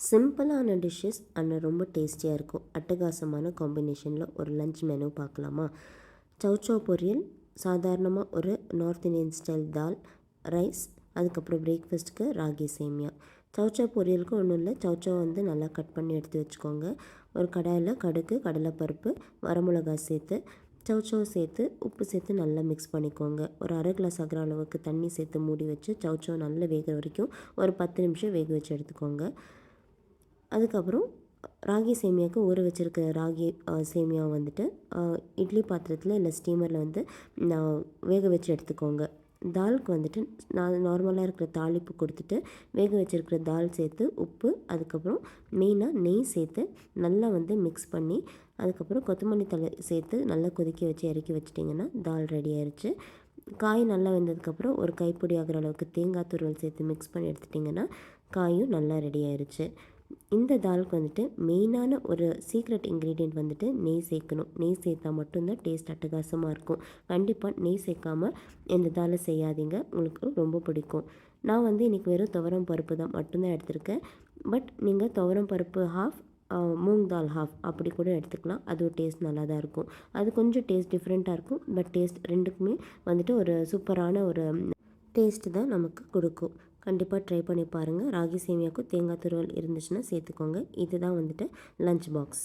சிம்பிளான டிஷ்ஷஸ் ஆனால் ரொம்ப டேஸ்டியாக இருக்கும். அட்டகாசமான காம்பினேஷனில் ஒரு லஞ்ச் மெனு பார்க்கலாமா? சௌச்சௌ பொரியல், சாதாரணமாக ஒரு நார்த் இந்தியன் ஸ்டைல் தால், ரைஸ், அதுக்கப்புறம் பிரேக்ஃபாஸ்ட்டுக்கு ராகி சேமியா. சௌச்சௌ பொரியலுக்கு ஒன்றும் இல்லை, சௌச்சௌ வந்து நல்லா கட் பண்ணி எடுத்து வச்சுக்கோங்க. ஒரு கடாயில் கடுகு, கடலைப்பருப்பு, வரமிளகாய் சேர்த்து சௌச்சௌ சேர்த்து உப்பு சேர்த்து நல்லா மிக்ஸ் பண்ணிக்கோங்க. ஒரு அரை கிளாஸ் ஆகிற அளவுக்கு தண்ணி சேர்த்து மூடி வச்சு சௌச்சௌ நல்லா வேக வரைக்கும் ஒரு 10 நிமிஷம் வேக வச்சு எடுத்துக்கோங்க. அதுக்கப்புறம் ராகி சேமியாவுக்கு ஊற வச்சுருக்க ராகி சேமியா வந்துட்டு இட்லி பாத்திரத்தில் இல்லை ஸ்டீமரில் வந்து நான் வேக வச்சு எடுத்துக்கோங்க. தாலுக்கு வந்துட்டு நார்மலாக இருக்கிற தாளிப்பு கொடுத்துட்டு வேக வச்சுருக்கிற தால் சேர்த்து உப்பு, அதுக்கப்புறம் மெயினாக நெய் சேர்த்து நல்லா வந்து மிக்ஸ் பண்ணி அதுக்கப்புறம் கொத்தமல்லி தழை சேர்த்து நல்லா கொதிக்க வச்சு இறக்கி வச்சிட்டிங்கன்னா தால் ரெடி ஆயிடுச்சு. காய் நல்லா வெந்ததுக்கப்புறம் ஒரு கைப்பிடி ஆகிற அளவுக்கு தேங்காய் துருவல் சேர்த்து மிக்ஸ் பண்ணி எடுத்துட்டிங்கன்னா காயும் நல்லா ரெடி ஆயிடுச்சு. இந்த தாலுக்கு வந்துட்டு மெயினான ஒரு சீக்ரெட் இன்க்ரீடியண்ட் வந்துட்டு நெய் சேர்க்கணும். நெய் சேர்த்தா மட்டும்தான் டேஸ்ட் அட்டகாசமாக இருக்கும். கண்டிப்பாக நெய் சேர்க்காமல் இந்த தாலை செய்யாதீங்க, உங்களுக்கு ரொம்ப பிடிக்கும். நான் வந்து இன்றைக்கி வெறும் துவரம் பருப்பு தான் மட்டும்தான் எடுத்திருக்கேன். பட் நீங்கள் துவரம் பருப்பு ஹாஃப், மூங் தால் ஹாஃப் அப்படி கூட எடுத்துக்கலாம். அது ஒரு டேஸ்ட் நல்லா தான் இருக்கும். அது கொஞ்சம் டேஸ்ட் டிஃப்ரெண்ட்டாக இருக்கும். பட் டேஸ்ட் ரெண்டுக்குமே வந்துட்டு ஒரு சூப்பரான ஒரு டேஸ்ட்டு தான் நமக்கு கொடுக்கும். கண்டிப்பாக ட்ரை பண்ணி பாருங்கள். ராகி சேமியாவுக்கும் தேங்காய் துருவல் இருந்துச்சுன்னா சேர்த்துக்கோங்க. இதுதான் வந்துட்டு லஞ்ச் பாக்ஸ்.